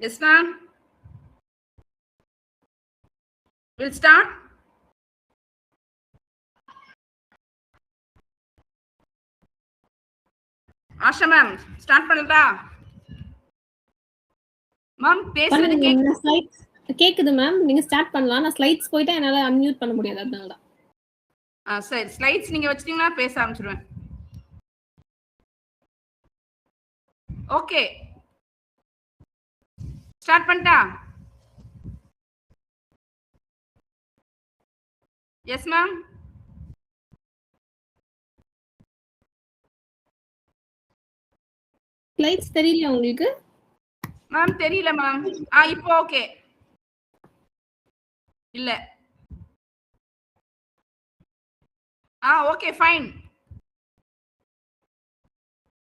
Yes, ma'am. We'll start. Asha ma'am start பண்ணட்டா? Ma'am பேசுறது கேக்குது மேம். நீங்க ஸ்டார்ட் பண்ணலாம். நான் ஸ்லைட்ஸ் போயிட்டா என்னால அன்மியூட் பண்ண முடியாது, அதனால தான். சரி, ஸ்லைட்ஸ் நீங்க வச்சிட்டீங்கன்னா பேச ஆரம்பிச்சிடுவேன். ஓகே, ஸ்டார்ட் பண்ணிட்டா? Yes ma'am. ஸ்லைட்ஸ் தெரியல உங்களுக்கு? மேம் தெரியல மேம். இப்போ ஓகே. இல்ல. Okay fine.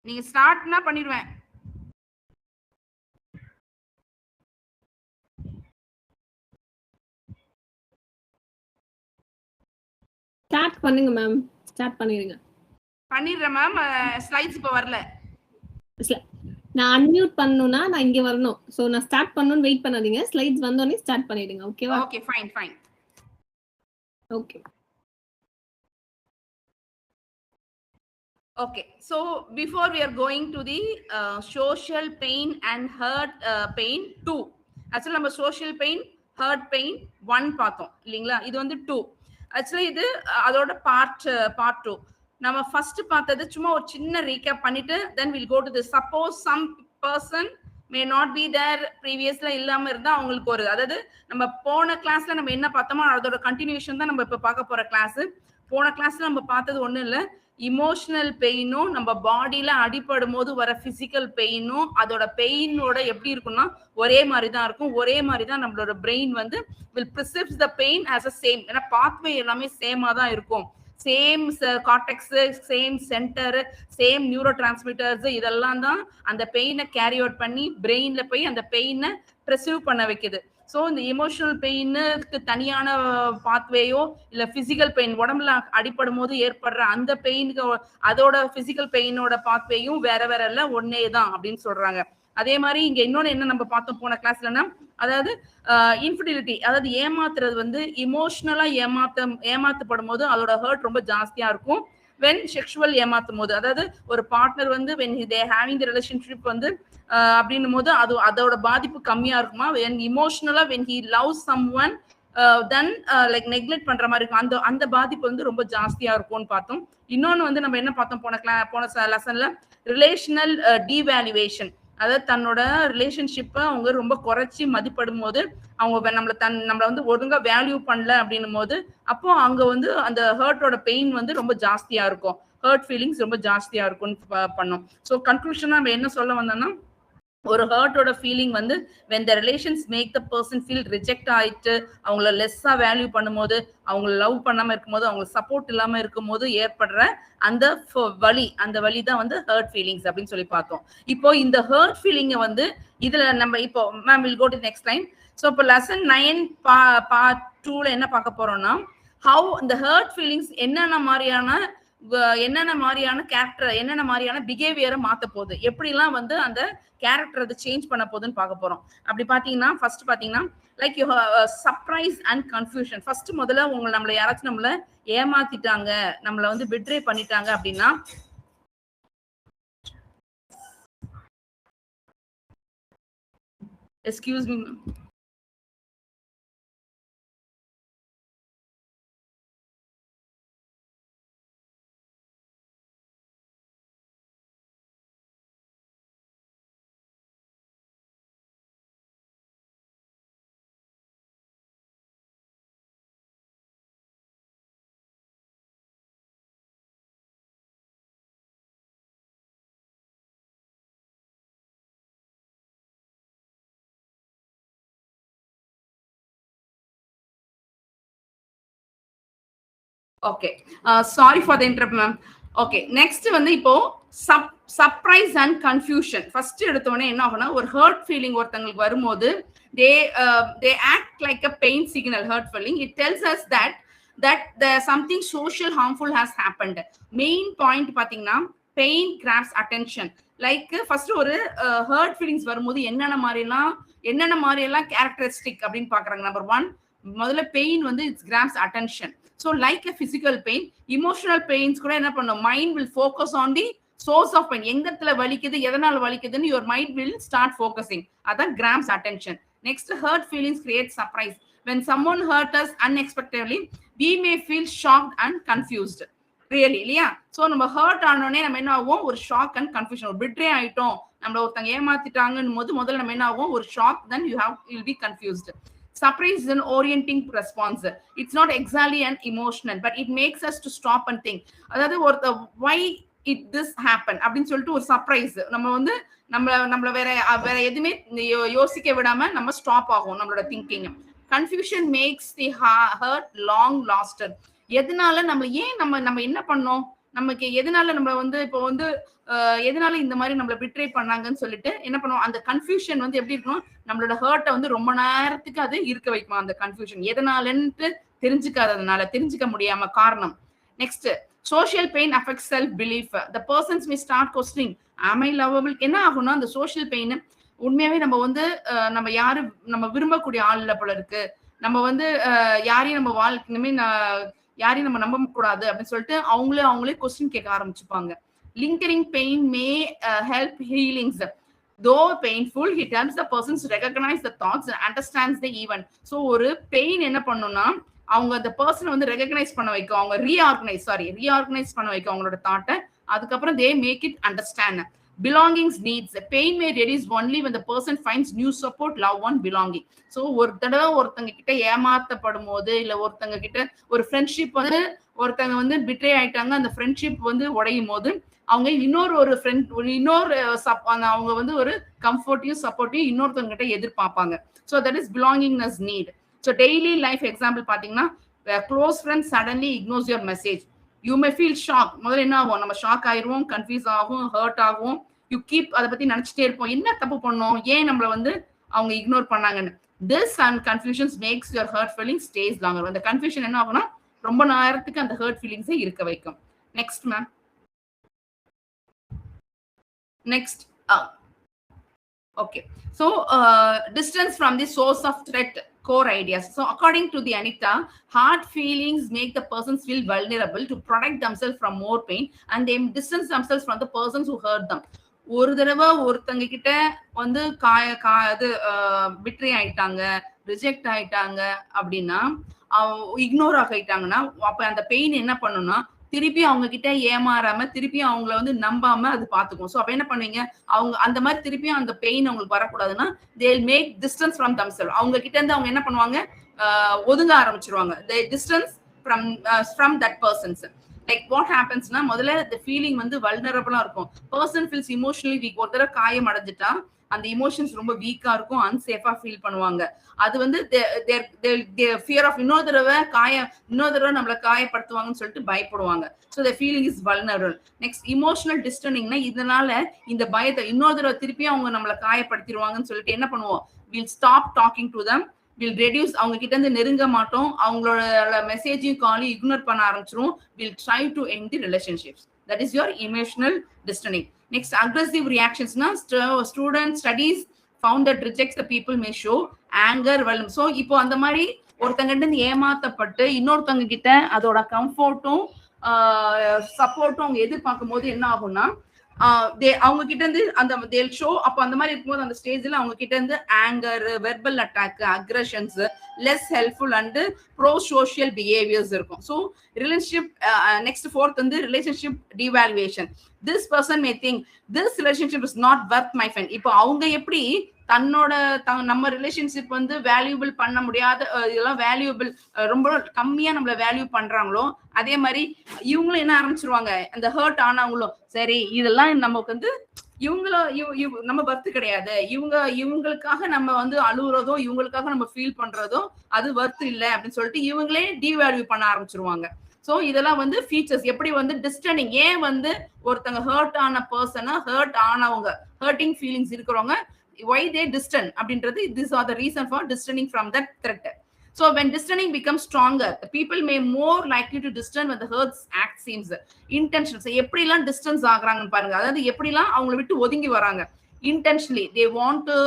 நீங்க ஸ்டார்ட்னா பண்ணிடுவேன். ஸ்டார்ட் பண்ணுங்க மேம். ஸ்டார்ட் பண்ணிடுங்க. பண்ணிடுறேன் மேம். ஸ்லைட்ஸ் இப்போ வரல. நான் அன்மியூட் பண்ணனும்னா நான் இங்க வரணும். சோ நான் ஸ்டார்ட் பண்ணனும் வெயிட் பண்ணாதீங்க. ஸ்லைட்ஸ் வந்தோனே ஸ்டார்ட் பண்ணிடுங்க. ஓகேவா? Okay fine fine. Okay. Okay, so before we are going to the social pain and hurt pain 2. Actually நம்ம social pain, hurt pain 1 பார்த்தோம் இல்லீங்களா? இது வந்து 2. Actually இது அதோட part 2. நம்ம first பார்த்தது சும்மா ஒரு சின்ன recap பண்ணிட்டு then we'll go to the suppose some person may not be there previously இல்லாம இருந்தா அவங்களுக்கு ஒரு, அதாவது நம்ம போன கிளாஸ்ல நம்ம என்ன பார்த்தோமோ அதோட கண்டினியூஷன் தான் நம்ம இப்ப பார்க்க போற கிளாஸ். போன கிளாஸ்ல நம்ம பார்த்தது ஒண்ணும் இல்ல, இமோஷனல் பெயினும் நம்ம பாடியில அடிபடும் போது வர பிசிக்கல் பெயினும் அதோட பெயினோட எப்படி இருக்கும்னா ஒரே மாதிரி தான் இருக்கும். ஒரே மாதிரி தான் நம்மளோட பிரெயின் வந்து will perceive the pain as a same. ஏன்னா பாத்வே எல்லாமே சேமா தான் இருக்கும். Same cortex, same centre, same neuro transmitters இதெல்லாம் தான் அந்த பெயினை கேரி அவுட் பண்ணி பிரெயின்ல போய் அந்த பெயினை ப்ரெசீவ் பண்ண வைக்குது. ஸோ இந்த எமோஷனல் பெயினுக்கு தனியான பாத்வேயோ இல்லை பிசிக்கல் பெயின் உடம்புல அடிப்படும் போது ஏற்படுற அந்த பெயினுக்கு அதோட பிசிக்கல் பெயினோட பாத்வேயும் வேற வேற இல்லை, ஒன்னே தான் அப்படின்னு சொல்றாங்க. அதே மாதிரி இங்க இன்னொன்னு என்ன நம்ம பார்த்தோம் போன கிளாஸ்லன்னா, அதாவது இன்ஃபிடிலிட்டி, அதாவது ஏமாத்துறது வந்து இமோஷனலா ஏமாத்தப்படும் போது அதோட ஹர்ட் ரொம்ப ஜாஸ்தியா இருக்கும். when sexual ஏமாத்தும் போது, அதாவது ஒரு பார்ட்னர் வந்து when they having the relationship வந்து அப்படின்னும் போது அதோட பாதிப்பு கம்மியா இருக்குமா. when emotionally when he loves someone then like neglect பண்ற மாதிரி இருக்கும், அந்த பாதிப்பு வந்து ரொம்ப ஜாஸ்தியா இருக்கும்னு பார்த்தோம். இன்னொன்னு வந்து நம்ம என்ன பார்த்தோம் போன லெசன்ல, ரிலேஷனல் டிவேல்யூவேஷன், அதாவது தன்னோட ரிலேஷன்ஷிப்பை அவங்க ரொம்ப குறைச்சி மதிப்படும் போது அவங்க நம்மளை வந்து ஒழுங்கா வேல்யூ பண்ணல அப்படின்னும் போது அப்போ அங்க வந்து அந்த ஹர்ட்டோட பெயின் வந்து ரொம்ப ஜாஸ்தியா இருக்கும், ஹர்ட் ஃபீலிங்ஸ் ரொம்ப ஜாஸ்தியா இருக்கும்னு பண்ணோம். ஸோ கன்க்ளூஷனா நம்ம என்ன சொல்ல வந்தோம்னா, ஒரு ஹர்ட்டோட ஃபீலிங் வந்து when the relations make the person feel reject ஆயிட்டு அவங்கள லெஸ்ஸா வேல்யூ பண்ணும்போது, அவங்கள லவ் பண்ணாம இருக்கும்போது, அவங்களுக்கு சப்போர்ட் இல்லாம இருக்கும்போது ஏற்படுற அந்த வலி தான் வந்து ஹர்ட் ஃபீலிங்ஸ் அப்படின்னு சொல்லி பார்த்தோம். இப்போ இந்த ஹர்ட் ஃபீலிங்கை வந்து இதுல நம்ம இப்போ ma'am will go to next line. So இப்போ லெசன் 9 பார்ட் 2ல என்ன பார்க்க போறோம்னா, ஹவு இந்த ஹர்ட் ஃபீலிங்ஸ் என்னென்ன மாதிரியான கேரக்டர், என்னென்ன மாதிரியான பிஹேவியரை மாத்த போகுது, எப்படிலாம் வந்து அந்த கேரக்டர் அது சேஞ்ச் பண்ண போகுதுன்னு பார்க்க போறோம். அப்படி பாத்தீங்கன்னா ஃபர்ஸ்ட் பாத்தீங்கன்னா like you surprise and confusion. First முதல்ல நம்மள யாராச்சும் நம்மள ஏமாத்திட்டாங்க, நம்மள வந்து பிட்ரே பண்ணிட்டாங்க அப்படின்னா, excuse me, okay sorry for the interrupt ma'am. Okay next வந்து இப்போ சர்ப்ரைஸ் அண்ட் கன்ஃபியூஷன். ஃபர்ஸ்ட் எடுத்தோடனே என்ன ஆகும்னா, ஒரு ஹர்ட் ஃபீலிங் ஒருத்தங்களுக்கு வரும்போது they act like a pain signal. Hurt feeling, it tells us that there something social harmful has happened. Main point பாத்தீங்கன்னா pain grabs attention. Like first ஒரு hurt feelings வரும்போது என்னென்ன மாதிரிலாம் என்னென்ன மாதிரி எல்லாம் கேரக்டரிஸ்டிக் அப்படின்னு பாக்குறாங்க. நம்பர் 1, முதல்ல பெயின் வந்து it's grabs attention. So like a physical pain, emotional pains கூட என்ன பண்ணும், mind will focus on the source of pain. எங்க இடத்துல வலிக்குது, எதனால வலிக்குதுன்னு your mind will start focusing. அதான் grabs attention. Next, hurt feelings create surprise. when someone hurt us unexpectedly, we may feel shocked and confused. Really இல்லையா? So நம்ம hurt ஆனோடனே நம்ம என்ன ஆகும், ஒரு ஷாக் அண்ட் கன்ஃபியூஷன். ஒரு பிட்ரே ஆயிட்டோம், நம்மள ஒருத்தங்க ஏமாத்திட்டாங்கன்னு போது முதல்ல நம்ம என்ன ஆகும், ஒரு shock, then you'll be confused. Surprise is an orienting response. It's not exactly an emotional, but it makes us to stop and think. அதாவது ஒரு why it this happen அப்படின்னு சொல்லிட்டு ஒரு சர்ப்ரைஸ். நம்ம வந்து நம்மள வேற எதுவுமே யோசிக்க விடாம நம்ம ஸ்டாப் ஆகும் நம்மளோட thinking. Confusion makes the hurt long lasted. எதனால நம்ம என்ன பண்ணோம், நமக்கு எதனால நம்ம வந்து இப்போ வந்து எதனால இந்த மாதிரி நம்மள பிட்ரே பண்ணாங்கன்னு சொல்லிட்டு என்ன பண்ணுவோம், அந்த கன்ஃபியூஷன் வந்து எப்படி இருக்கணும், நம்மளோட ஹர்ட்டை வந்து ரொம்ப நேரத்துக்கு அது இருக்க வைக்குமா. அந்த கன்ஃபியூஷன் எதனாலன்ட்டு தெரிஞ்சுக்க முடியாம காரணம். Next, social pain affects self belief. The persons May start questioning am I lovable. என்ன ஆகும்னா, அந்த சோஷியல் பெயின் உண்மையாவே நம்ம வந்து நம்ம விரும்பக்கூடிய ஆள் இல்ல போல இருக்கு, நம்ம வந்து யாரையும் நம்ம வாழ்க்கையுமே யாரையும் நம்ம நம்ப கூடாது அப்படின்னு சொல்லிட்டு அவங்களே கொஸ்டின் கேட்க ஆரம்பிச்சுப்பாங்க. Lingering pain may help healings. Though painful, it helps the person to recognize the thoughts and understands the event. So ஒரு பெயின் என்ன பண்ணும்னா, அவங்க அந்த பர்சனை வந்து ரெகக்னைஸ் பண்ண வைக்கும், அவங்க ரீஆர்கனைஸ் பண்ண வைக்கும் அவங்களோட தாட்டை. அதுக்கப்புறம் they make it understand. Belongings needs. Pain may reduce only when the person finds new support, love and belonging. So ஒரு தடவை ஒருத்தங்க கிட்ட ஏமாத்தப்படும் போது, இல்ல ஒருத்தங்க கிட்ட ஒரு ஃப்ரெண்ட்ஷிப் வந்து ஒருத்தங்க வந்து பிட்ரே ஆயிட்டாங்க, அந்த ஃப்ரெண்ட்ஷிப் வந்து உடையும் போது அவங்க அவங்க வந்து ஒரு கம்ஃபர்ட்டையும் சப்போர்ட்டையும் இன்னொருத்தவங்க கிட்ட எதிர்பார்ப்பாங்க. So that is belongingness need. So daily life example பாத்தீங்கன்னா, close friend suddenly ignores your message, you may feel shock. முதல்ல என்ன ஆகும், நம்ம ஷாக் ஆயிடுவோம், கன்ஃபியூஸ் ஆகும், ஹர்ட் ஆகும். யூ கீப் அதை பத்தி நினைச்சிட்டே இருப்போம், என்ன தப்பு பண்ணோம், ஏன் நம்மள வந்து அவங்க இக்னோர் பண்ணாங்கன்னு. This and confusions makes your hurt feeling stays longer. அந்த கன்ஃபியூஷன் என்ன ஆகும்னா, ரொம்ப நேரத்துக்கு அந்த ஹர்ட் ஃபீலிங்ஸை இருக்க வைக்கும். Next ma'am. Next, okay. So distance from the source of threat, core ideas. So according to the Anita, hard feelings make the persons feel vulnerable to protect themselves from more pain, and they distance themselves from the persons who hurt them. ஒரு தடவை ஒருத்தங்க கிட்ட வந்து betray ஆயிட்டாங்க, reject ஆயிட்டாங்க அப்படின்னா, ignore ஆகிட்டாங்கன்னா, அப்ப அந்த பெயின் என்ன பண்ணும்னா, திருப்பி அவங்க கிட்ட ஏமாறாம, திருப்பி அவங்கள வந்து நம்பாம அது பாத்துக்கும். சோ அப்ப என்ன பண்ணுவீங்க, அவங்க அந்த மாதிரி திருப்பியும் அந்த பெயின் அவங்களுக்கு வரக்கூடாதுன்னா, they will make distance from themselves. அவங்க கிட்ட இருந்து அவங்க என்ன பண்ணுவாங்க, ஒதுங்க ஆரம்பிச்சிருவாங்க. they distance from that persons. Like what happens na, முதல்ல the feeling வந்து vulnerable-ஆ இருக்கும். person feels emotionally weak. ஒரு தடவை காயம் அடைஞ்சிட்டா அந்த இமோஷன்ஸ் ரொம்ப வீக்கா இருக்கும், அன்சேஃபா ஃபீல் பண்ணுவாங்க. அது வந்து ஃபியர் ஆஃப் இன்னொரு தடவை நம்மள காயப்படுத்துவாங்கன்னு சொல்லிட்டு பயப்படுவாங்க. So the feeling is vulnerable. Next, emotional டிஸ்டர்னிங்னா, இதனால இந்த பயத்தை இன்னொரு தடவை திருப்பி அவங்க நம்மள காயப்படுத்திடுவாங்கன்னு சொல்லிட்டு என்ன பண்ணுவோம், will stop talking to them, will reduce, அவங்க கிட்ட இருந்து நெருங்க மாட்டோம், அவங்களோட மெசேஜையும் காலையும் இக்னோர் பண்ண ஆரம்பிச்சிரும். Will try to end the relationships. That is your emotional discerning. Next, aggressive reactions. Na student studies found that rejects the people may show anger, violence. So இப்போ அந்த மாதிரி ஒருத்தங்க கிட்ட ஏமாத்தப்பட்டு இன்னொருத்தங்க கிட்ட அதோட கம்ஃபர்ட்டும் சப்போர்ட்டும் அவங்க எதிர்பார்க்கும் போது என்ன ஆகும்னா, அவங்க கிட்ட இருந்து அந்த தேல் ஷோ. அப்போ அந்த மாதிரி இருக்கும்போது அந்த ஸ்டேஜ்ல அவங்க கிட்ட இருந்து anger, verbal attack, aggressions, less helpful and pro social behaviours இருக்கும். ஸோ ரிலேஷன்ஷிப் நெக்ஸ்ட் ஃபோர்த் வந்து relationship devaluation. This person may think this relationship is not worth my friend. இப்போ அவங்க எப்படி நம்ம ரிலேஷன்ஷிப் வந்து வேல்யூபிள் பண்ண முடியாத, இதெல்லாம் வேல்யூபிள் ரொம்ப கம்மியா நம்மள வேல்யூ பண்றாங்களோ, அதே மாதிரி இவங்களும் என்ன ஆரம்பிச்சிருவாங்க, அந்த ஹர்ட் ஆனவங்களும் சரி இதெல்லாம் நமக்கு வந்து நம்ம வர்த்து கிடையாது, இவங்களுக்காக நம்ம வந்து அழுகுறதோ, இவங்களுக்காக நம்ம ஃபீல் பண்றதோ அது வர்த்து இல்லை அப்படின்னு சொல்லிட்டு இவங்களே டிவேல்யூ பண்ண ஆரம்பிச்சிருவாங்க. சோ இதெல்லாம் வந்து ஃபீச்சர்ஸ். எப்படி வந்து டிஸ்டர்னிங், ஏன் வந்து ஒருத்தங்க ஹர்ட் ஆன பர்சனா, ஹர்ட் ஆனவங்க, ஹர்ட்டிங் ஃபீலிங்ஸ் இருக்கிறவங்க, why they distant அப்படின்றது, these are the reason for distancing from that threat. So when distancing becomes stronger, the people may more likely to distance when the hurts act seems intentional. So எப்படிலாம் distance ஆகுறாங்கன்னு பாருங்க, அதாவது எப்படிலாம் அவங்களை விட்டு ஒதுங்கி வராங்க. intentionally they want to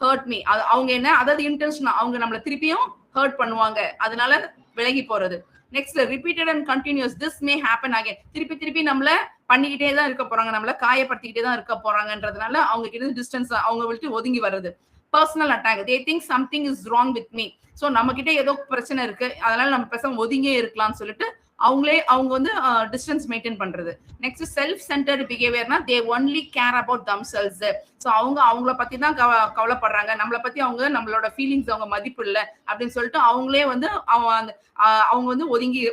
hurt me. அவங்க என்ன, அதாவது இன்டென்ஷனா அவங்க நம்மள திருப்பியும் ஹர்ட் பண்ணுவாங்க, அதனால விலகி போறது. Next repeated and continuous, this may happen again. திருப்பி திருப்பி நம்மள பண்ணிக்கிட்டே தான் இருக்க போறாங்க, நம்மள காயப்படுத்திக்கிட்டே தான் இருக்க போறாங்கன்றதுனால அவங்க கிட்ட டிஸ்டன்ஸ், அவங்க விட்டு ஒதுங்கி வர்றது. Personal attack, they think something is wrong with me. So நம்ம கிட்ட ஏதோ பிரச்சனை இருக்கு, அதனால நம்ம பேசாம ஒதுங்கியே இருக்கலாம்னு சொல்லிட்டு அவங்க வந்து டிஸ்டன்ஸ் மெயின்டைன் பண்றது. நெக்ஸ்ட் செல்ஃப் சென்டர்ட் பிஹேவியர்னா they only care about themselves. So அவங்கள பத்தி தான் கவலைப்படுறாங்க, நம்மளை பத்தி நம்மளோட ஃபீலிங்ஸ் அவங்க மதிப்பு இல்லை அப்படின்னு சொல்லிட்டு அவங்களே வந்து அவங்க வந்து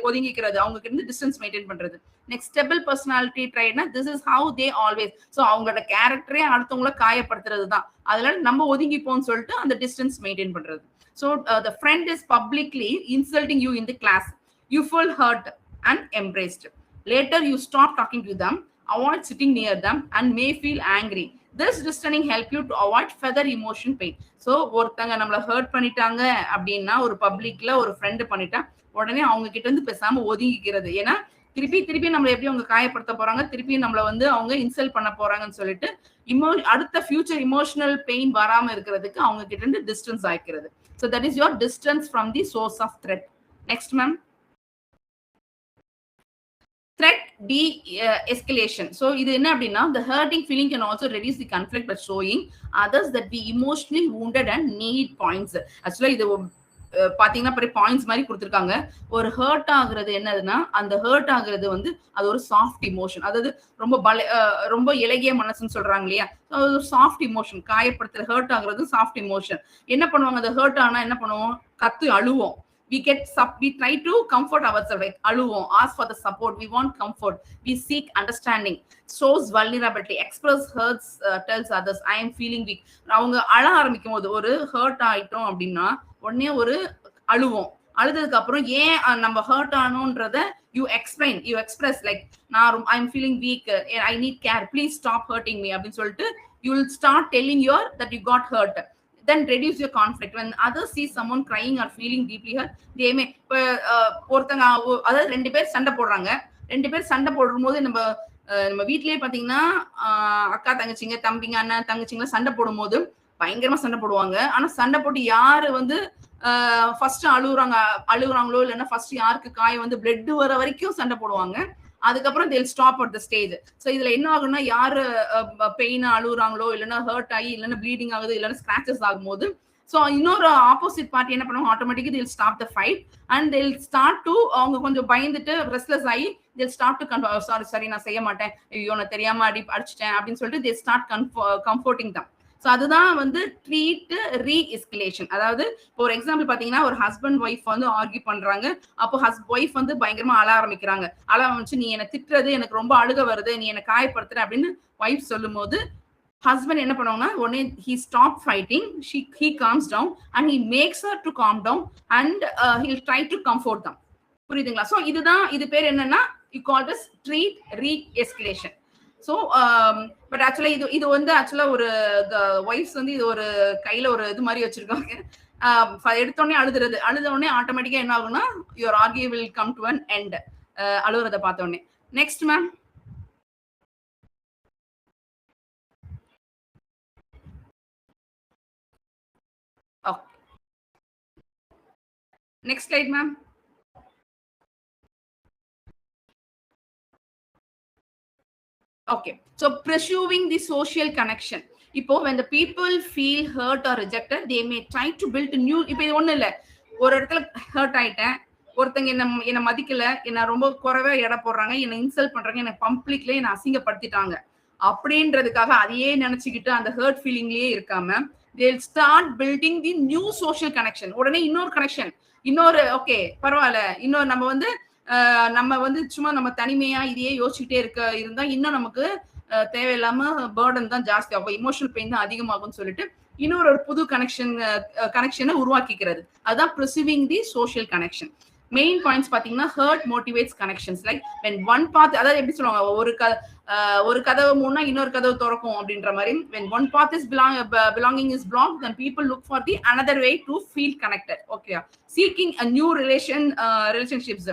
ஒதுங்கிக்கிறது, அவங்க கிட்ட இருந்து டிஸ்டன்ஸ் மெயின்டைன் பண்றது. நெக்ஸ்ட் ஸ்டெபிள் பர்சனாலிட்டி ட்ரைட்னா this is how they always. So அவங்களோட கேரக்டரே அடுத்தவங்கள காயப்படுத்துறது தான், அதனால நம்ம ஒதுங்கிப்போம்னு சொல்லிட்டு அந்த டிஸ்டன்ஸ் மெயின்டைன் பண்றது. So the friend is publicly insulting you in the class. You feel hurt and embraced. Later, you stop talking to them, avoid sitting near them, and may feel angry. This distancing help you to avoid further emotion pain. So, ஒருத்தங்க நம்மள hurt பண்ணிட்டாங்க அப்படின்னா, ஒரு பப்ளிக்ல ஒரு friend பண்ணிட்டா உடனே அவங்க கிட்ட இருந்து பேசாம ஒதுங்கிக்கிறது. ஏன்னா திருப்பி நம்மள எப்படி அவங்க காயப்படுத்த போறாங்க, திருப்பி நம்மள வந்து அவங்க இன்சல்ட் பண்ண போறாங்கன்னு சொல்லிட்டு அடுத்த ஃபியூச்சர் இமோஷனல் பெயின் வராம இருக்கிறதுக்கு அவங்க கிட்ட இருந்து distance ஆயிக்கிறது. So that is your distance from the source of threat. Next, ma'am. Threat de-escalation. So இது என்ன அப்படின்னா, the hurting feeling can also reduce the conflict by showing others that we emotionally wounded and need points. Actually இது பாத்தீங்கன்னா பெரிய points மாதிரி கொடுத்துருக்காங்க. ஒரு hurt ஆகுறது என்னதுன்னா, அந்த ஹர்ட் ஆகுறது வந்து அது ஒரு சாஃப்ட் இமோஷன், அதாவது ரொம்ப இலகிய மனசுன்னு சொல்றாங்க இல்லையா, ஒரு சாஃப்ட் இமோஷன். காயப்படுத்துற ஹர்ட் ஆகுறது சாஃப்ட் இமோஷன். என்ன பண்ணுவாங்க, அந்த ஹர்ட் ஆனா என்ன பண்ணுவோம், கத்து அழுவோம். We try to comfort ourselves, like அழுவோம், ask for the support, we want comfort, we seek understanding, shows vulnerability, express hurts, tells others I am feeling weak. அவங்க அழ ஆரம்பிக்கும் போது, ஒரு ஹர்ட் ஆயிட்டோம் அப்படின்னா உடனே ஒரு அழுவோம். அழுதுக்கு அப்புறம் ஏன் நம்ம hurt ஆனோன்றத you express like I am feeling weak, I need care, please stop hurting me அப்படின்னு சொல்லிட்டு you will start telling that you got hurt. Then reduce your conflict. When others see someone crying or feeling deeply hurt, they may ஒருத்தங்க, அதாவது ரெண்டு பேர் சண்டை போடுறாங்க, ரெண்டு பேர் சண்டை போடும் போது நம்ம வீட்லயே பாத்தீங்கன்னா அக்கா தங்கச்சிங்க, தம்பிங்க, அண்ணன் தங்கச்சிங்க சண்டை போடும் போது பயங்கரமா சண்டை போடுவாங்க. ஆனா சண்டை போட்டு யாரு வந்து ஃபர்ஸ்ட் அழுகுறாங்களோ இல்லைன்னா ஃபர்ஸ்ட் யாருக்கு காயம் வந்து பிளட் வர வரைக்கும் சண்டை போடுவாங்க. அதுக்கப்புறம் they'll stop at the stage. So இதுல என்ன ஆகும்னா, யாரு பெயின் அழுகுறாங்களோ இல்லைன்னா ஹர்ட் ஆகி இல்லைன்னா ப்ளீடிங் ஆகுது இல்லைன்னா ஸ்கிராச்சஸ் ஆகும்போது, ஸோ இன்னொரு ஆப்போசிட் பார்ட்டி என்ன பண்ணுவாங்க, ஆட்டோமேட்டிக்கா they'll stop the fight and they'll start to, அவங்க கொஞ்சம் பயந்துட்டு ரெஸ்ட்லெஸ் ஆகி they'll start to சாரி நான் செய்ய மாட்டேன், ஐயோ நான் தெரியாம அடிச்சிட்டேன் அப்படின்னு சொல்லிட்டு they start comforting them. So அதுதான் வந்து ட்ரீட் ரீஎஸ்கலேஷன். அதாவது ஒரு எக்ஸாம்பிள் பாத்தீங்கன்னா, ஒரு ஹஸ்பண்ட் ஒய்ஃப் வந்து ஆர்கியூ பண்றாங்க. அப்போ ஒய்ஃப் வந்து பயங்கரமா அழ ஆரம்பிக்கிறாங்க. அழ ஆரம்பிச்சு, நீ என்ன திட்டுறது எனக்கு ரொம்ப அழுக வருது, நீ என்ன காயப்படுத்துற அப்படின்னு ஒய்ஃப் சொல்லும் போது ஹஸ்பண்ட் என்ன பண்ணுவாங்கன்னா, உடனே he stop fighting, he calms down and he makes her to calm down and he'll try to comfort them. புரியுதுங்களா? ஸோ இது பேர் என்னன்னா, you call this treat re-escalation. So but ஆக்சுவலா இது வந்து ஆக்சுவலா ஒரு ஒய்ஃப்ஸ் வந்து இது ஒரு கையில ஒரு இது மாதிரி வச்சிருக்காங்க. எடுத்தோடனே அழுத உடனே ஆட்டோமேட்டிக்கா என்ன ஆகும்னா, your argue will come to an end, அழுகுறத பார்த்த உடனே. Next ma'am. Next slide ma'am. Okay, so pursuing the social connection. இப்போ when the people feel hurt or rejected, they may try to build a new. இப்போ இது ஒண்ணு இல்ல, ஒரு இடத்துல ஹர்ட் ஆயிட்டேன், ஒருத்தங்க என்ன மதிக்கல, என்ன ரொம்ப குறைவா எடை போடுறாங்க, என்ன இன்சல்ட் பண்றாங்க, என்ன பப்ளிக்ல என்ன அசிங்கப்படுத்திட்டாங்க அப்படின்றதுக்காக அதையே நினைச்சுக்கிட்டு அந்த ஹர்ட் ஃபீலிங்லயே இருக்காம they'll start building the new social connection. உடனே இன்னொரு கனெக்ஷன், இன்னொரு ஓகே பரவாயில்ல, இன்னொரு நம்ம வந்து சும்மா நம்ம தனிமையா இதையே யோசிச்சுட்டே இருந்தா இன்னும் நமக்கு தேவையில்லாம பேர்டன் தான் ஜாஸ்தி ஆகும், இமோஷனல் பெயின் தான் அதிகமாகும்னு சொல்லிட்டு இன்னொரு புது கனெக்ஷனை உருவாக்கிக்கிறது. அதுதான் pursuing the social connection. Main points பாத்தீங்கன்னா, hurt motivates connections. Like when one path, அதாவது எப்படி சொல்லுவாங்க, ஒரு கதவு மூணா இன்னொரு கதவு திறக்கும் அப்படின்ற மாதிரி. when one path is belonging is blocked, then people look for the another way to feel connected. Okay, seeking a new relationships.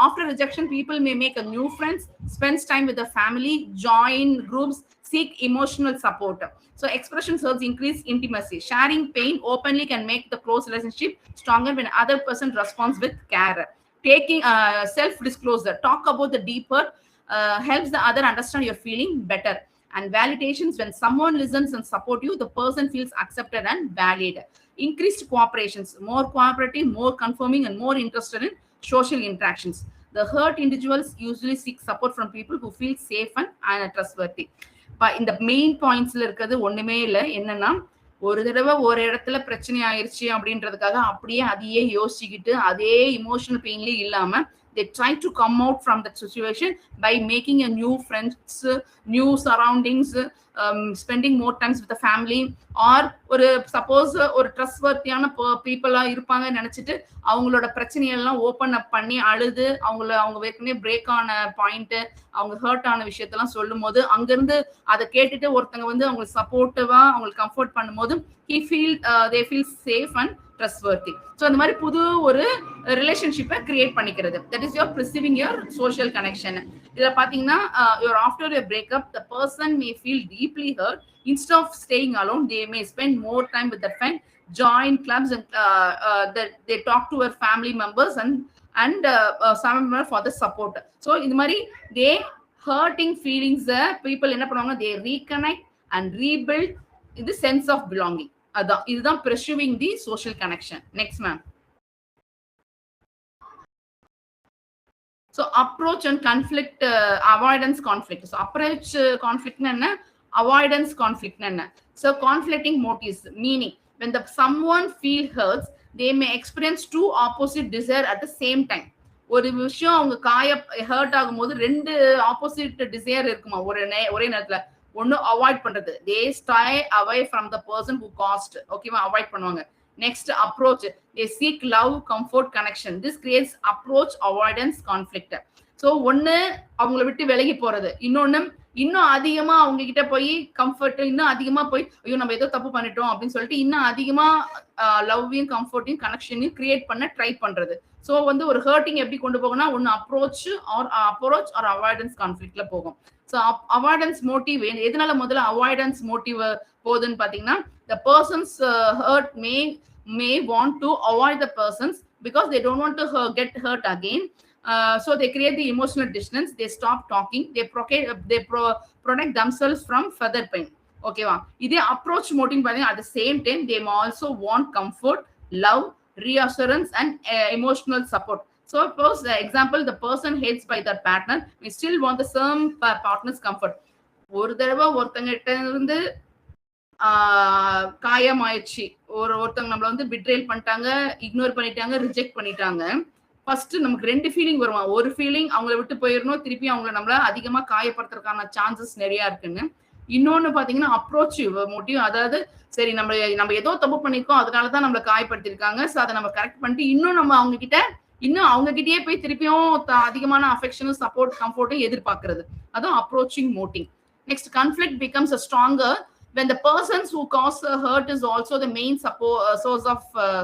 After rejection, people may make a new friends, spends time with the family, join groups, seek emotional support. So expression serves increase intimacy. Sharing pain openly can make the close relationship stronger when other person responds with care. Taking self-disclosure, talk about the deeper, helps the other understand your feeling better. And validations, when someone listens and support you, the person feels accepted and valued. Increased cooperations, more cooperative, more confirming, and more interested in social interactions. The hurt individuals usually seek support from people who feel safe and trustworthy. இந்த main பாயிண்ட்ஸ்ல இருக்கிறது ஒண்ணுமே இல்லை. என்னன்னா, ஒரு தடவை ஒரு இடத்துல பிரச்சனை ஆயிருச்சு அப்படின்றதுக்காக அப்படியே அதையே யோசிச்சுக்கிட்டு அதே இமோஷனல் பெயின்லயே இல்லாம they try to come out from that situation by making a new friends, new surroundings, spending more times with the family, or ஒரு சப்போஸ் ஒரு ட்ரஸ்ட்வர்த்தியான பீப்புளா இருப்பாங்க நினைச்சிட்டு அவங்களோட பிரச்சனையெல்லாம் ஓப்பன் அப் பண்ணி அழுது அவங்க ஏற்கனவே பிரேக் ஆன பாயிண்ட், அவங்க ஹர்ட் ஆன விஷயத்தெல்லாம் சொல்லும் போது அங்கிருந்து அதை கேட்டுட்டு ஒருத்தங்க வந்து அவங்களுக்கு சப்போர்ட்டிவா அவங்களுக்கு கம்ஃபர்ட் பண்ணும் போது they feel safe and trustworthy. So அந்த மாதிரி புது ஒரு ரிலேஷன்ஷிப்பை கிரியேட் பண்ணிக்கிறது. That is your perceiving your social connection. இதுல பாத்தீங்கன்னா after a breakup the person may feel deeply hurt. Instead of staying alone, they may spend more time with their friend, join clubs, and they talk to their family members and some member for the support. So இந்த மாதிரி they hurting feelings people என்ன பண்ணுவாங்க, they reconnect and rebuild the sense of belonging. இதுதான் pursuing the social connection. Next ma'am. So approach and conflict, avoidance conflict. So approach conflict என்ன, avoidance conflict என்ன. So conflicting motives, meaning when someone feel hurts, they may experience two opposite desire at the same time. ஒரு விஷயம் அவங்க hurt ஆகும்போது ரெண்டு opposite desire இருக்குமா ஒரே நேரத்துல. ஒன்னு அவாய்ட் பண்றது, they stay away from the person who caused, ஓகேவா, அவாய்ட் பண்ணுவாங்க. Next approach, they seek love, comfort, connection. This creates approach avoidance conflict. So ஒன்னு அவங்கள விட்டு விலகி போறது, இன்னொன்னு இன்னும் அதிகமா அவங்க கிட்ட போய் கம்ஃபர்ட், இன்னும் அதிகமா போய் ஐயோ நம்ம ஏதோ தப்பு பண்ணிட்டோம் அப்படின்னு சொல்லிட்டு இன்னும் அதிகமா லவ்வையும் கம்ஃபர்ட்டையும் கனெக்ஷனையும் கிரியேட் பண்ண ட்ரை பண்றது. ஸோ வந்து ஒரு ஹர்ட்டிங் எப்படி கொண்டு போகணும்னா ஒன்னு அப்ரோச் ஆர் அவாய்டன்ஸ் கான்ஃபிளிக்ட்ல போகும். ஸோ அவாய்டன்ஸ் மோட்டிவ் எதனால முதல்ல அவாய்டன்ஸ் மோட்டிவ் போகுதுன்னு பாத்தீங்கன்னா, the person's hurt may want to avoid the persons because they don't want to get hurt again. So they create the emotional distance, they stop talking, they protect themselves from further pain. Okay va, idhe approach motive pathina at the same time they may also want comfort, love, reassurance and emotional support. So suppose the example, the person hates by their partner may still want the same partner's comfort. ஒரு தடவை ஒருத்தங்கிட்ட இருந்து காயமாயிடுச்சு, ஒருத்தங்க நம்மள வந்து betrayal பண்ணிட்டாங்க, ignore பண்ணிட்டாங்க, reject பண்ணிட்டாங்க. ஃபர்ஸ்ட் நமக்கு ரெண்டு ஃபீலிங் வருமா. ஒரு ஃபீலிங் அவங்கள விட்டு போயிடணும், திருப்பி அவங்கள நம்மள அதிகமா காயப்படுத்துறதுக்கான சான்சஸ் நிறைய இருக்குன்னு. இன்னொன்னு பாத்தீங்கன்னா அப்ரோச் மோட்டிவ், அதாவது சரி நம்ம ஏதோ தப்பு பண்ணிருக்கோம் அதனாலதான் நம்மள காயப்படுத்திருக்காங்க, ஸோ அதை நம்ம கரெக்ட் பண்ணிட்டு இன்னும் நம்ம அவங்க கிட்டயே போய் திருப்பியும் அதிகமான அஃபெக்ஷனும் சப்போர்ட் கம்ஃபர்ட்டும் எதிர்பார்க்கறது. அதுவும் approaching motive. Next conflict becomes a stronger when the persons who cause the hurt is also the main source of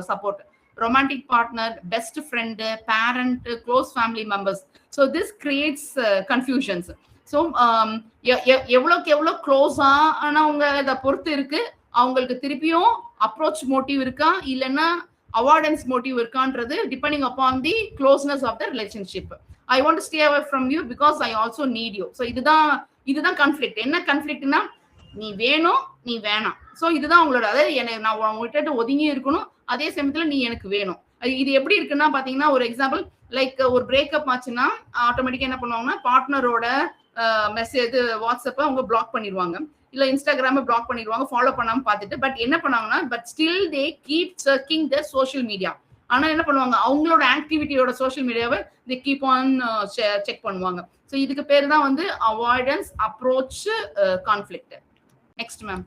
support. Romantic partner, best friend, parent, close family members. So this creates confusions. So எவ்வளோக்கு எவ்வளோ க்ளோஸா ஆனவங்க இதை பொறுத்து இருக்கு, அவங்களுக்கு திருப்பியும் approach motive இருக்கா இல்லைன்னா அவாய்டன்ஸ் மோட்டிவ் இருக்கான்றது depending upon the closeness of the relationship. I want to stay away from you because I also need you. So இதுதான் கான்ஃபிளிக்ட். என்ன கான்ஃபிளிக்ட்னா, நீ வேணும் நீ வேணாம். ஸோ இதுதான் உங்களோட, அதாவது நான் உங்ககிட்ட ஒதுங்கி இருக்கணும், அதே சமயத்துல நீ எனக்கு வேணும். இது எப்படி இருக்குன்னா பாத்தீங்கன்னா, ஒரு எக்ஸாம்பிள் லைக் ஒரு பிரேக்கப் ஆச்சுன்னா ஆட்டோமேட்டிக்கா என்ன பண்ணுவாங்கன்னா பார்ட்னரோட மெசேஜ் வாட்ஸ்அப்பை அவங்க பிளாக் பண்ணிடுவாங்க, இல்ல இன்ஸ்டாகிராம பிளாக் பண்ணிடுவாங்க, ஃபாலோ பண்ணாம பார்த்துட்டு. பட் என்ன பண்ணுவாங்கன்னா, but still they keep searching the social media. ஆனா என்ன பண்ணுவாங்க, அவங்களோட ஆக்டிவிட்டியோட சோஷியல் மீடியாவை தே கீப் ஆன் செக் பண்ணுவாங்க. ஸோ இதுக்கு பேர் தான் வந்து avoidance approach conflict. Next ma'am.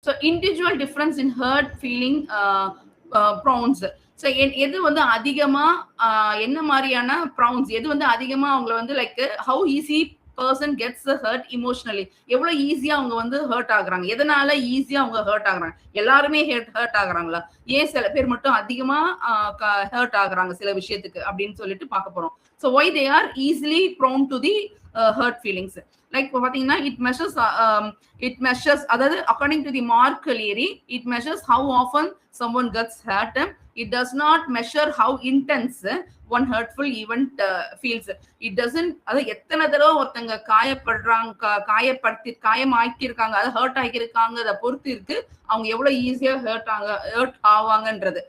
So individual difference in hurt feeling pronouns. So எது வந்து அதிகமா என்ன மாதிரியான ப்ரௌன்ஸ், எது வந்து அதிகமா அவங்கள வந்து like how easy person gets hurt emotionally. எவ்வளவு ஈஸியா அவங்க வந்து ஹர்ட் ஆகுறாங்க, எதனால ஈஸியா அவங்க ஹர்ட் ஆகுறாங்க? எல்லாருமே ஹர்ட் ஆகுறாங்களா? ஏன் சில பேர் மட்டும் அதிகமா ஹர்ட் ஆகுறாங்க சில விஷயத்துக்கு அப்படின்னு சொல்லிட்டு பார்க்க போறோம். So why they are easily prone to the hurt feelings? Like பாத்தீங்கன்னா it measures அதாவது according to the Mark Leary, it measures how often someone gets hurt. It does not measure how intense one hurtful event feels. It doesn't, அது எத்தனை தடவை ஒருத்தங்க காயப்படுறாங்க, காயமாக்கியிருக்காங்க, அது hurt ஆகியிருக்காங்க, அதை பொறுத்து இருக்கு அவங்க எவ்வளவு ஈஸியா ஹர்ட் ஆவாங்கன்றது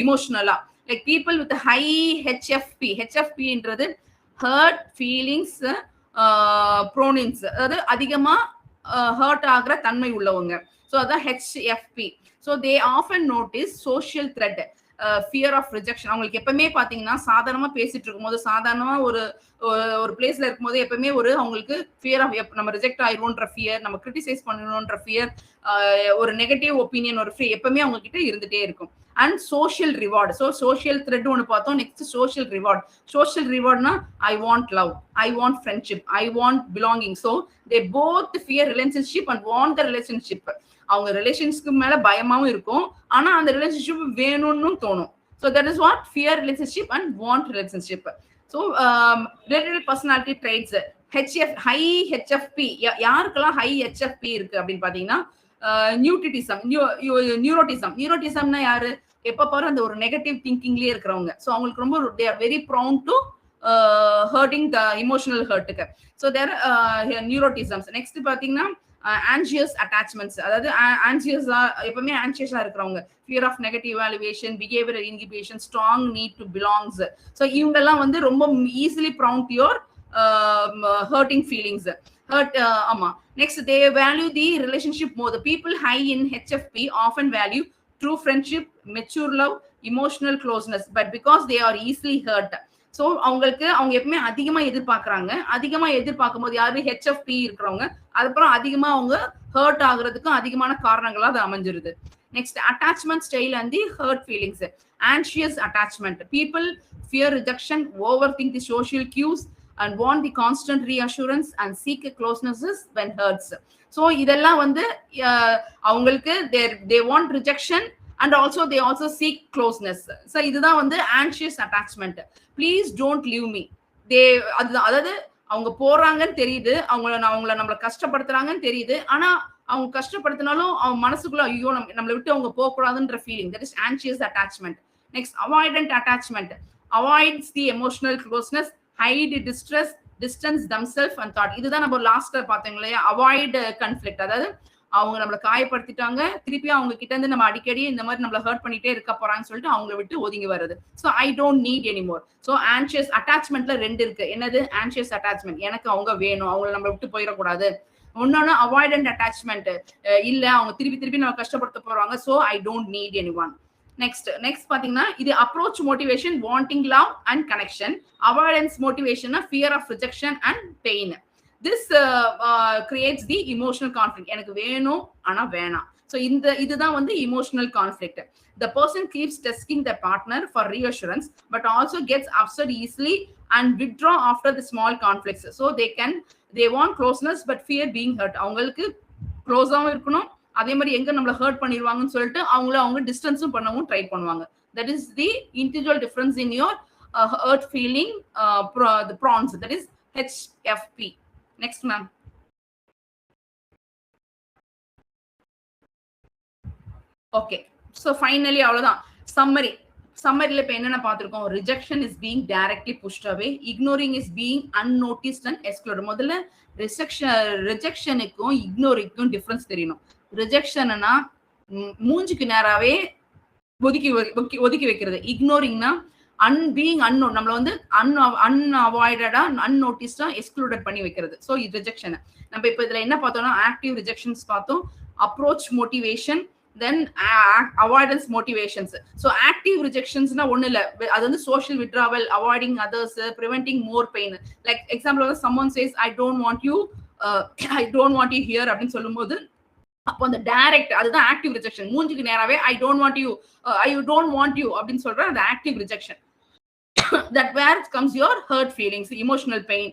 இமோஷனலா. லைக் பீப்புள் வித் ஹை ஹெச்எஃபின்றது ஹர்ட் ஃபீலிங்ஸ் ப்ரோனின்ஸ், அதாவது அதிகமா ஹர்ட் ஆகிற தன்மை உள்ளவங்க. ஸோ அதான் HFP. So they often notice social threat, fear of rejection. அவங்களுக்கு எப்பவுமே பாத்தீங்கன்னா சாதாரணமா பேசிட்டு இருக்கும்போது, சாதாரணமா ஒரு பிளேஸ்ல இருக்கும்போது எப்பவுமே அவங்களுக்கு ஃபியர் ஆஃப் நம்ம ரிஜெக்ட் ஆயிடுவோன்ற ஃபியர், நம்ம கிரிட்டிசைஸ் பண்ணணும்ன்ற ஃபியர், ஒரு நெகட்டிவ் ஒப்பீனியன், ஒரு ஃபியர் எப்பவுமே அவங்க கிட்ட இருந்துட்டே இருக்கும். And social reward. So social threat ஒன்று பார்த்தோம். Next social reward. சோஷியல் ரிவார்ட்னா I want love, I want friendship, I want belonging. So they both fear relationship and want the relationship. அவங்க ரிலேஷன்ஸ்க்கு மேல பயமாவும் இருக்கும், ஆனா அந்த ரிலேஷன்ஷிப் வேணும்னு தோணும். So that is what fear relationship and want relationship. So related personality traits. High HFP. யாருக்கெல்லாம் high ஹெச்எஃப்பி இருக்கு அப்படின்னு பாத்தீங்கன்னா நியூரோட்டிசம்னா யாரு? எப்ப பாரு அந்த ஒரு நெகட்டிவ் திங்கிங்லயே இருக்கிறவங்க. ஸோ அவங்களுக்கு ரொம்ப they are very prone to hurting the emotional ஹர்ட்டுக்கு. So their neuroticisms. நெக்ஸ்ட் பாத்தீங்கன்னா ஆன்சியஸ் அட்டாச்மெண்ட்ஸ், அதாவது ஆன்சியஸா எப்பவுமே ஆன்சியஸா இருக்கிறவங்க, fear of negative evaluation, behavioural inhibition, strong need to belongs. So இவங்க எல்லாம் வந்து ரொம்ப easily prone to your hurting feelings. ஆமா. Next, they value the relationship more. The people high in HFP often value true friendship, mature love, emotional closeness, but because they are easily hurt. So அவங்க எப்பவுமே அதிகமா எதிர்பார்க்கறாங்க. அதிகமா எதிர்பார்க்கும் போது யாரு? ஹெச்எஃப்பி இருக்கிறவங்க. அதுக்கப்புறம் அதிகமா அவங்க ஹர்ட் ஆகுறதுக்கும் அதிகமான காரணங்களா அது அமைஞ்சிருது. Next attachment style and the hurt feelings. Anxious attachment. People fear rejection, over think the social cues and want the constant reassurance and seek closenesses when hurts. So இதெல்லாம் வந்து அவங்களுக்கு they want rejection and they also seek closeness. So இதுதான் வந்து anxious attachment. Please don't leave me. அதாவது அவங்க போறாங்கன்னு தெரியுது, அவங்கள நம்மள கஷ்டப்படுத்துறாங்கன்னு தெரியுது, ஆனா அவங்க கஷ்டப்படுத்தினாலும் அவங்க மனசுக்குள்ள ஐயோ நம்மளை விட்டு அவங்க போக கூடாதுன்ற feeling. that is anxious attachment. Next, avoidant attachment. Avoids the emotional closeness, hide distress, distance themselves and thought. இதுதான் நம்ம லாஸ்ட்ல பார்த்தோம் இல்லையா, அவாய்ட் கன்ஃப்ளிக்ட். அதாவது அவங்க நம்மளை காயப்படுத்திட்டாங்க, திருப்பி அவங்க கிட்ட இருந்து நம்ம அடிக்கடி இந்த மாதிரி நம்மள ஹர்ட் பண்ணிட்டே இருக்க போறாங்கன்னு சொல்லிட்டு அவங்களை விட்டு ஒதுங்கி வருது. So I don't need anymore. So anxious அட்டாச்மெண்ட்ல ரெண்டு இருக்கு. என்னது? ஆன்ஷியஸ் அட்டாச்மெண்ட், எனக்கு அவங்க வேணும், அவங்களை நம்ம விட்டு போயிடக்கூடாது. இன்னொன்னு அவாய்டன்ட் அட்டாச்மெண்ட், இல்ல அவங்க திருப்பி நம்ம கஷ்டப்படுத்த போறாங்க, so I don't need anyone. Next பாத்தீங்கன்னா இது approach motivation, wanting love and connection. Avoidance motivation, fear of rejection and pain. This creates the emotional conflict. எனக்கு வேணும் ஆனா வேணாம். ஸோ இதுதான் வந்து emotional conflict. The person keeps testing their partner for reassurance but also gets upset easily and withdraw after the small conflicts. So they want closeness but fear being hurt. அவங்களுக்கு க்ளோஸாவும் இருக்கணும், அதே மாதிரி எங்க நம்மள ஹர்ட் பண்ணிடுவாங்கன்னு சொல்லிட்டு அவங்க டிஸ்டன்ஸும் பண்ணவும் ட்ரை பண்ணுவாங்க. That is the individual difference in your hurt feeling, the prawns. That is HFP. Next, ma'am. Okay. So finally அவ்வளவுதான் சம்மரில இப்ப என்னென்ன பார்த்திருக்கோம்? Rejection is being directly pushed away, ignoring is being unnoticed and excluded. முதல்ல ரிஜெக்ஷனுக்கும் இக்னோரிங்க்கும் difference தெரியணும். ரிஜெக்ஷன்னா மூஞ்சிக்கு நேராவே ஒதுக்கி வைக்கிறது. இக்னோரிங்னா being unknown, நம்மள வந்து அன்அவாய்டடா அன்நோட்டிஸ்டா எக்ஸ்க்ளூடட் பண்ணி வைக்கிறது. ஸோ இது ரிஜெக்ஷன். நம்ம இப்ப இதுல என்ன பார்த்தோம்னா ஆக்டிவ் ரிஜெக்ஷன்ஸ் பார்த்தோம், approach motivation, then avoidance motivations. So active rejections na onnu illa, adu vandu social withdrawal, avoiding others, preventing more pain. Like example, someone says I don't want you here appdi sollumbodhu appo அந்த direct அதுதான் active rejection. மூஞ்சிக்கு நேராவே I don't want you appdi சொல்ற அந்த active rejection. That where comes your hurt feelings, emotional pain.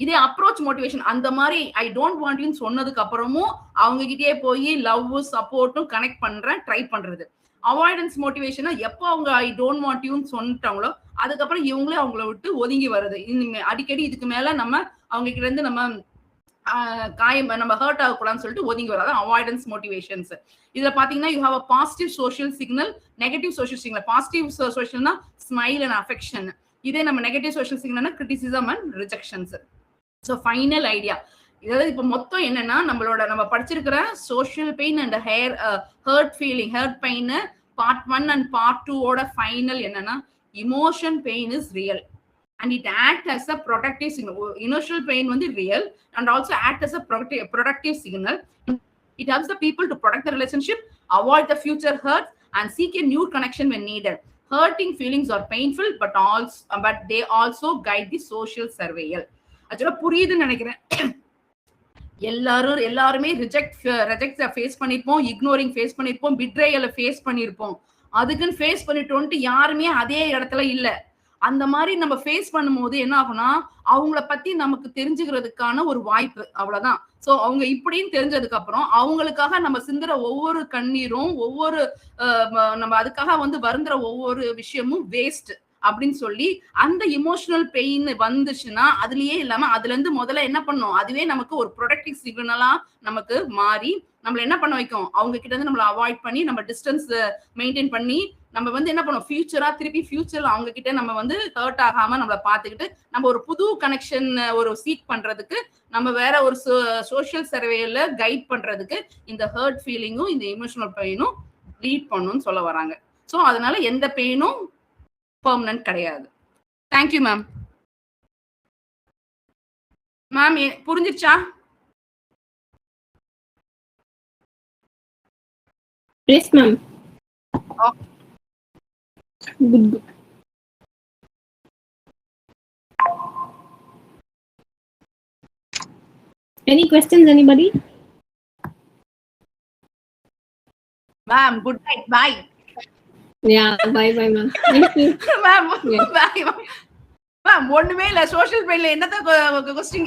இதே approach motivation அந்த மாதிரி I don't want யூன்னு சொன்னதுக்கு அப்புறமும் அவங்க கிட்டே போய் லவ் சப்போர்ட்டும் கனெக்ட் பண்றேன், ட்ரை பண்றது. அவாய்டன்ஸ் மோட்டிவேஷனா எப்போ அவங்க ஐ டோன்ட் வாண்ட் யூன்னு சொல்லிட்டாங்களோ அதுக்கப்புறம் இவங்களே அவங்கள விட்டு ஒதுங்கி வருது. அடிக்கடி இதுக்கு மேல நம்ம அவங்க கிட்ட இருந்து நம்ம காயம் நம்ம ஹர்ட் ஆகக்கூடாதுன்னு சொல்லிட்டு ஒதுங்கி வராது அவாய்டன்ஸ் மோட்டிவேஷன்ஸ். இதுல பாத்தீங்கன்னா you have a positive social signal, negative social signal. Positive சோஷியல்னா ஸ்மைல் அண்ட் அஃபெக்ஷன், இதே நம்ம நெகட்டிவ் சோஷியல் சிக்னல்னா criticism and rejections. So final idea இதாவது இப்போ மொத்தம் என்னன்னா நம்ம படிச்சிருக்கிற social pain and hurt feeling, hurt pain part 1 and part 2 final என்னன்னா emotion pain is real and it acts as a protective signal. Emotional pain வந்து real and also act as a protective signal. It helps the people to protect the relationship, avoid the future hurt and seek a new connection when needed. Hurting feelings are painful but they also guide the social survival. actually புரியுதுன்னு நினைக்கிறேன். எல்லாருமே reject face பண்ணிருப்போம், ignoring face பண்ணிருப்போம், பிட்ரேயலை face பண்ணிருப்போம். அதுக்குன்னு face பண்ணிட்டோன்ட்டு யாருமே அதே இடத்துல இல்ல. அந்த மாதிரி நம்ம ஃபேஸ் பண்ணும்போது என்ன ஆகும்னா அவங்கள பத்தி நமக்கு தெரிஞ்சுக்கிறதுக்கான ஒரு வாய்ப்பு, அவ்வளவுதான். சோ அவங்க இப்படின்னு தெரிஞ்சதுக்கு அப்புறம் அவங்களுக்காக நம்ம சிந்துற ஒவ்வொரு கண்ணீரும் ஒவ்வொரு நம்ம அதுக்காக வந்து வருந்துற ஒவ்வொரு விஷயமும் வேஸ்ட் அப்படின்னு சொல்லி அந்த இமோஷனல் பெயின் வந்துச்சுன்னா அதுலயே இல்லாம அதுல இருந்து முதல்ல என்ன பண்ணும், அதுவே நமக்கு ஒரு ப்ரொடக்டிவ் சிக்னலா நமக்கு மாறி நம்மள என்ன பண்ண வைக்கும், அவங்க கிட்ட இருந்து நம்மள அவாய்ட் பண்ணி நம்ம டிஸ்டன்ஸ் மெயின்டைன் பண்ணி நம்ம வந்து என்ன பண்ணுவோம், திருப்பி ஃபியூச்சர்ல அவங்க கிட்ட நம்ம வந்து ஹர்ட் ஆகாம நம்மள பாத்துக்கிட்டு நம்ம ஒரு புது கனெக்ஷன் ஒரு சீக் பண்றதுக்கு நம்ம வேற ஒரு சோஷியல் சர்வேல கைட் பண்றதுக்கு இந்த ஹர்ட் ஃபீலிங்கும் இந்த இமோஷனல் பெயினும் லீட் பண்ணும்னு சொல்ல வராங்க. சோ அதனால எந்த பெயினும் பெர்மனன்ட் கிடையாது. Thank you ma'am. மேம் புரிஞ்சிருச்சா? Yes ma'am. Good. Any questions, anybody? Ma'am, good night. Bye. Yeah, bye, ma'am. Thank you. Ma'am, bye. Ma'am, ஒண்ணுமே இல்ல. சோஷியல் பெயின்ல என்னத்த கொஸ்டின்